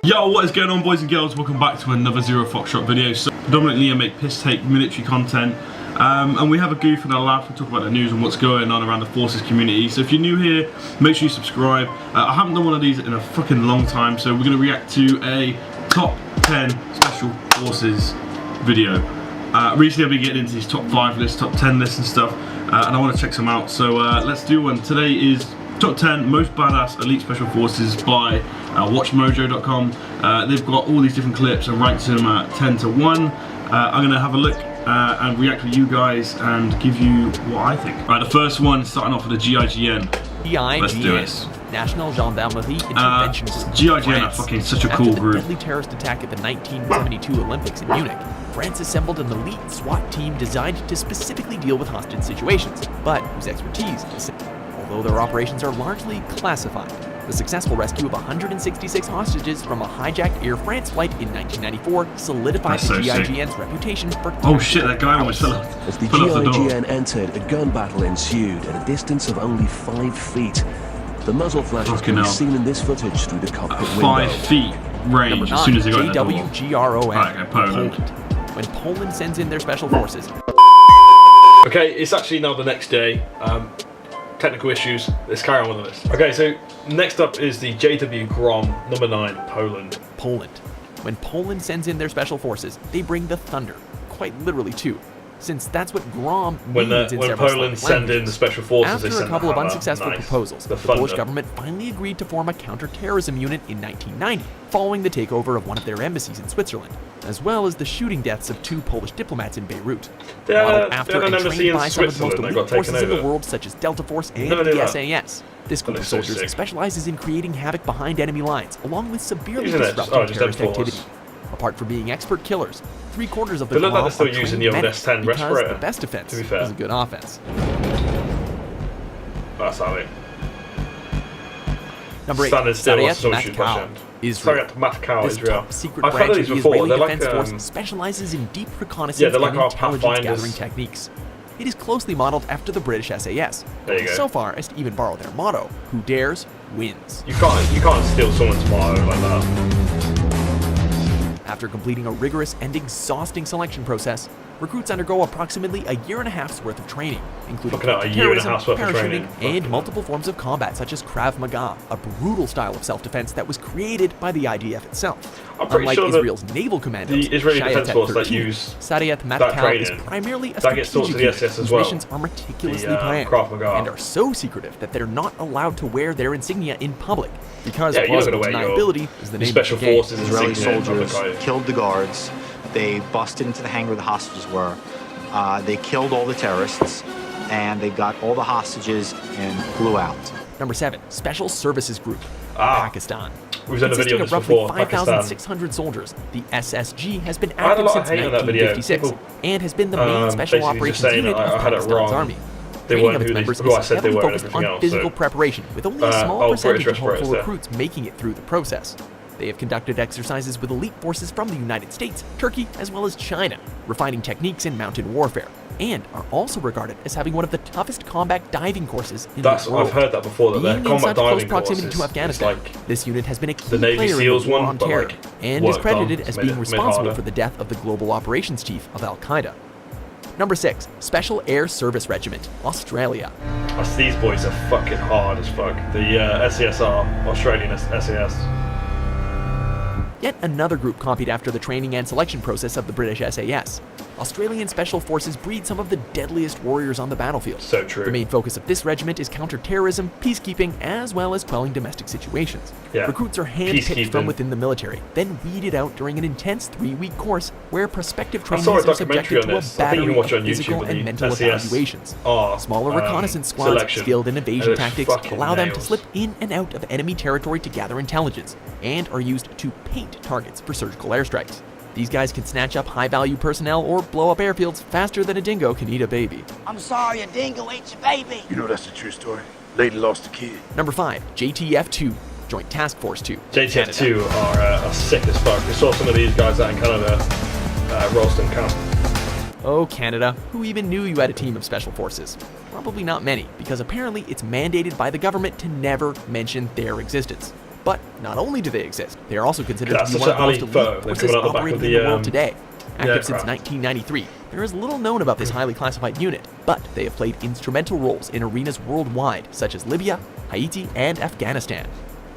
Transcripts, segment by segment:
Yo, what is going on, boys and girls? Welcome back to another Zero Foxtrot video. So predominantly I make piss take military content, and we have a goof and a laugh and talk about the news and what's going on around the forces community. So if you're new here, make sure you subscribe. I haven't done one of these in a fucking long time, so we're going to react to a top 10 special forces video. Recently I've been getting into these top 5 lists, top 10 lists and stuff, and I want to check some out. So let's do one. Today is top 10 most badass elite special forces by watchmojo.com. They've got all these different clips and ranked them at 10 to 1. I'm going to have a look and react with you guys and give you what I think. Right, the first one, starting off with the GIGN. Let's do it. National Gendarmerie Interventionist. GIGN are fucking such a cool group. After the deadly terrorist attack at the 1972 Olympics in Munich, France assembled an elite SWAT team designed to specifically deal with hostage situations, but whose expertise is although their operations are largely classified. The successful rescue of 166 hostages from a hijacked Air France flight in 1994 solidified the GIGN's reputation for oh shit, that guy almost fell off. As the GIGN entered, a gun battle ensued at a distance of only 5 feet. The muzzle flashes can be seen in this footage through the cockpit window. 5 feet range as soon as they got in the door. JWGROM, Poland. When Poland sends in their special forces. Okay, it's actually now the next day. Technical issues. Let's carry on with the list. Okay, so next up is the JW Grom number 9, Poland. When Poland sends in their special forces, they bring the thunder, quite literally too, since that's what Grom means in several Poland send in the special forces, after a couple of unsuccessful proposals, the Polish government finally agreed to form a counter-terrorism unit in 1990, following the takeover of one of their embassies in Switzerland, as well as the shooting deaths of 2 Polish diplomats in Beirut. Modeled after and trained by some of the most elite forces in the world, such as Delta Force and the SAS. This group of soldiers specializes in creating havoc behind enemy lines, along with severely disrupting terrorist activity. Apart from being expert killers, 3/4 of the look like they're still using the old S10 respirator. The best defense is a good offense. That's how it. Number 8, Sayeret Matkal, Israel. This top-secret branch of the Israeli Defense Force specializes in deep reconnaissance and intelligence-gathering techniques. It is closely modeled after the British SAS, so far as to even borrow their motto, "Who dares, wins." You can't steal someone's motto like that. After completing a rigorous and exhausting selection process, recruits undergo approximately a year and a half's worth of training, including terrorism, parachuting, and multiple forms of combat such as Krav Maga, a brutal style of self-defense that was created by the IDF itself. Unlike Israel's naval commandos, the Israeli Defense Force that use Sayeret Matkal is primarily a strategic unit whose missions are meticulously planned and are so secretive that they're not allowed to wear their insignia in public, because plausible deniability is the name special of the game. forces. Israeli soldiers killed the guards. They busted into the hangar where the hostages were. They killed all the terrorists, and they got all the hostages and flew out. Number 7, Special Services Group, Pakistan. We've done a video Consisting of this of roughly before, 5,600 soldiers, the SSG has been active since 1956 and has been the main special operations unit of Pakistan's army. Training of its members is heavily focused on physical preparation, with only a small percentage of hopeful recruits making it through the process. They have conducted exercises with elite forces from the United States, Turkey, as well as China, refining techniques in mountain warfare, and are also regarded as having one of the toughest combat diving courses in the world. I've heard that before, that their combat diving proximity to Afghanistan, this unit has been a key player in the war on terror, and is credited as being responsible for the death of the global operations chief of Al-Qaeda. Number 6, Special Air Service Regiment, Australia. These boys are fucking hard as fuck. The SESR, Australian SAS. Yet another group copied after the training and selection process of the British SAS. Australian Special Forces breed some of the deadliest warriors on the battlefield. So true. The main focus of this regiment is counter-terrorism, peacekeeping, as well as quelling domestic situations. Recruits are hand-picked from within the military, then weeded out during an intense 3-week course where prospective trainees are subjected to a battery of physical and mental evaluations. Smaller reconnaissance squads skilled in evasion tactics allow them to slip in and out of enemy territory to gather intelligence, and are used to paint targets for surgical airstrikes. These guys can snatch up high-value personnel or blow up airfields faster than a dingo can eat a baby. I'm sorry, a dingo ate your baby. You know that's a true story. Lady lost a kid. Number 5, JTF-2, Joint Task Force 2. JTF-2 are sick as fuck. We saw some of these guys out in Canada, Ralston Camp. Oh, Canada, who even knew you had a team of special forces? Probably not many, because apparently it's mandated by the government to never mention their existence. But not only do they exist, they are also considered to be such one of the an most Ali photo. elite They're forces coming out the back operating of in the, the world today. Active since aircraft. 1993, there is little known about this highly classified unit, but they have played instrumental roles in arenas worldwide, such as Libya, Haiti, and Afghanistan.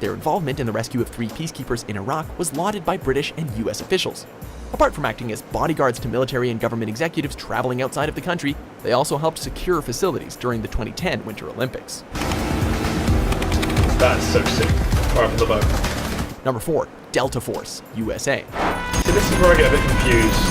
Their involvement in the rescue of 3 peacekeepers in Iraq was lauded by British and US officials. Apart from acting as bodyguards to military and government executives traveling outside of the country, they also helped secure facilities during the 2010 Winter Olympics. That's so sick. Alright, for the boat. Number 4, Delta Force, USA. So this is where I get a bit confused.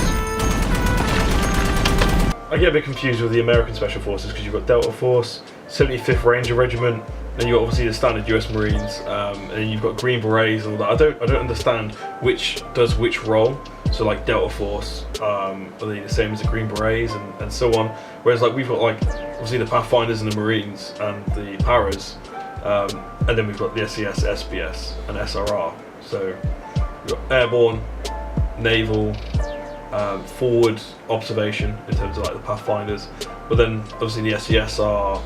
I get a bit confused with the American Special Forces because you've got Delta Force, 75th Ranger Regiment, then you've got obviously the standard US Marines, and then you've got Green Berets and all that. I don't understand which does which role. So like Delta Force, are they the same as the Green Berets and so on? Whereas like we've got like obviously the Pathfinders and the Marines and the Paras, and then we've got the SES, SBS, and SRR. So we've got airborne, naval, forward observation in terms of like the Pathfinders, but then obviously the SES are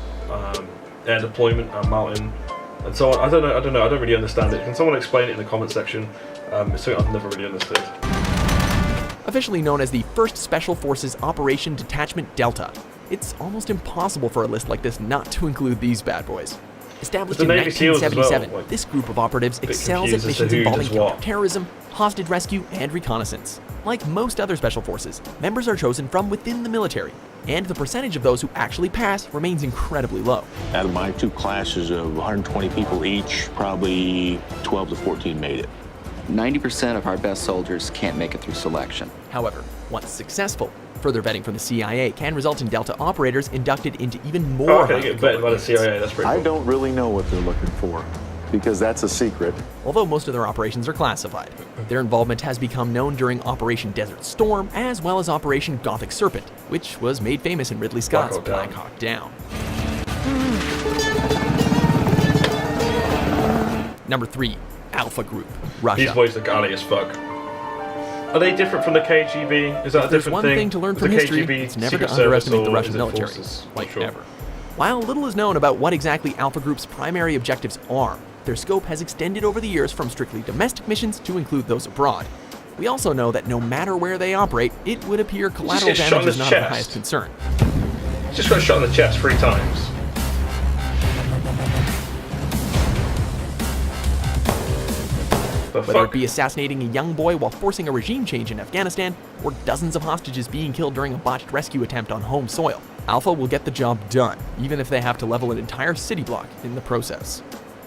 air deployment and mountain and so on. I don't know. I don't really understand it. Can someone explain it in the comment section? It's something I've never really understood. Officially known as the 1st Special Forces Operation Detachment Delta, it's almost impossible for a list like this not to include these bad boys. Established in 1977, well, this group of operatives excels at missions involving counterterrorism, hostage rescue, and reconnaissance. Like most other special forces, members are chosen from within the military, and the percentage of those who actually pass remains incredibly low. Out of my 2 classes of 120 people each, probably 12 to 14 made it. 90% of our best soldiers can't make it through selection. However, once successful, further vetting from the CIA can result in Delta operators inducted into even more. Okay, get vetted by the CIA. That's pretty cool. I don't really know what they're looking for because that's a secret. Although most of their operations are classified, their involvement has become known during Operation Desert Storm as well as Operation Gothic Serpent, which was made famous in Ridley Scott's Black Hawk Down. Number 3, Alpha Group, Russia. These boys look alley as fuck. Are they different from the KGB? Is that a different thing? There's one thing to learn from history, it's never to underestimate the Russian military. Like never. While little is known about what exactly Alpha Group's primary objectives are, their scope has extended over the years from strictly domestic missions to include those abroad. We also know that no matter where they operate, it would appear collateral damage is not of the highest concern. Just got shot in the chest 3 times. Whether it be assassinating a young boy while forcing a regime change in Afghanistan, or dozens of hostages being killed during a botched rescue attempt on home soil, Alpha will get the job done, even if they have to level an entire city block in the process.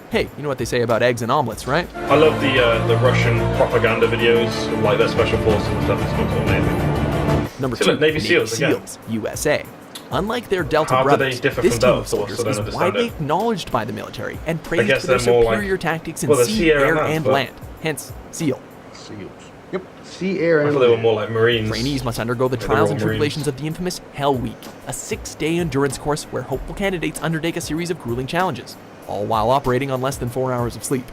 Hey, you know what they say about eggs and omelets, right? I love the Russian propaganda videos of like their special forces and stuff. It's so amazing. Number 2, Navy SEALs, USA. Unlike their Delta How brothers, do they differ this from team Delta of soldiers Force? is widely acknowledged by the military and praised guess for their they're more superior like- tactics in well, they're sea, air, and and land, land. Hence, SEAL. SEALs. Yep. Sea, air, I and thought they were more like Marines. Trainees must undergo the They're trials all and tribulations of the infamous Hell Week, a 6-day endurance course where hopeful candidates undertake a series of grueling challenges, all while operating on less than 4 hours of sleep.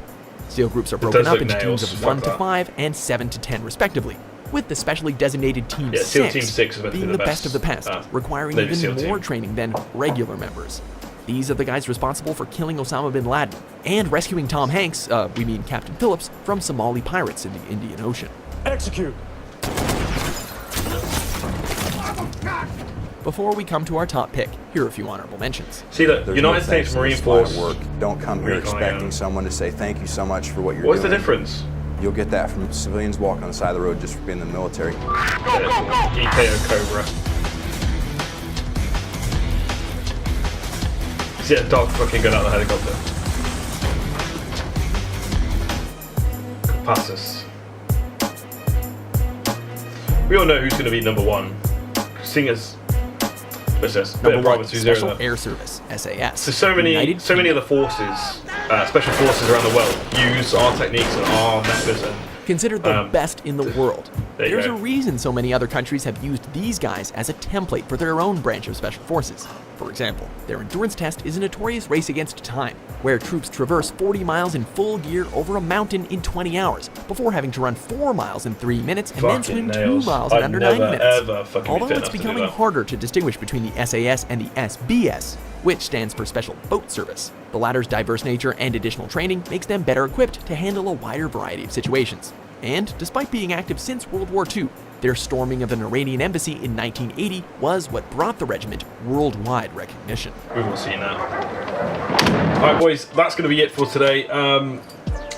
SEAL groups are broken up into teams of 1 to 5 and 7 to 10 respectively, with the specially designated Team 6 being the best of the best, requiring even more training than regular members. These are the guys responsible for killing Osama bin Laden and rescuing Tom Hanks, we mean Captain Phillips, from Somali pirates in the Indian Ocean. Execute! Before we come to our top pick, here are a few honorable mentions. See, the United States Marine Force work. Don't come here expecting someone to say thank you so much for what you're doing. What's the difference? You'll get that from civilians walking on the side of the road just for being in the military. EKO Cobra. See a dog fucking going out of the helicopter. Kopassus. We all know who's going to be number 1. Seeing as Number 1, Special Air Service, SAS. So many of the forces, special forces around the world, use our techniques and our methods. And, considered the best in the world. There's a go. reason so many other countries have used these guys as a template for their own branch of special forces. For example, their endurance test is a notorious race against time, where troops traverse 40 miles in full gear over a mountain in 20 hours, before having to run 4 miles in 3 minutes and then swim 2 miles in under 9 minutes. Although it's becoming harder to distinguish between the SAS and the SBS, which stands for Special Boat Service. The latter's diverse nature and additional training makes them better equipped to handle a wider variety of situations. And despite being active since World War II, their storming of an Iranian embassy in 1980 was what brought the regiment worldwide recognition. We will see now. Alright boys, that's going to be it for today.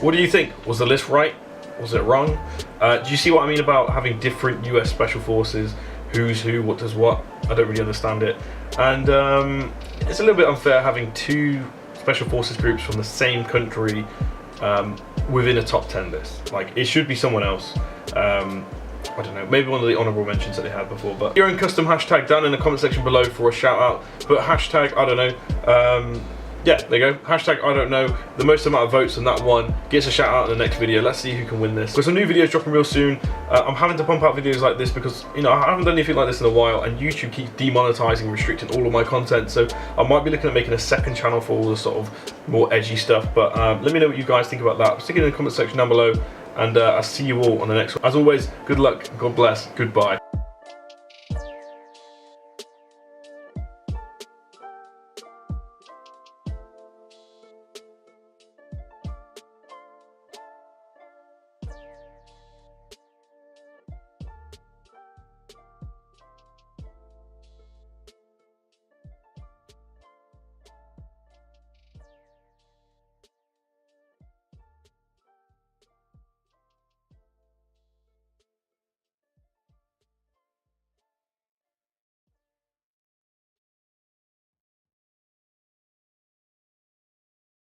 What do you think? Was the list right? Was it wrong? Do you see what I mean about having different US Special Forces? Who's who, what does what? I don't really understand it. And it's a little bit unfair having two Special Forces groups from the same country within a top 10 list. Like, it should be someone else. I don't know, maybe one of the honourable mentions that they had before, but your own custom hashtag down in the comment section below for a shout out. But hashtag, I don't know, yeah, there you go, hashtag I don't know, the most amount of votes on that one gets a shout out in the next video. Let's see who can win this. Got some new videos dropping real soon. I'm having to pump out videos like this because, you know, I haven't done anything like this in a while, and YouTube keeps demonetizing, restricting all of my content, so I might be looking at making a second channel for all the sort of more edgy stuff. But let me know what you guys think about that. Stick it in the comment section down below, and I'll see you all on the next one. As always, good luck, God bless, goodbye.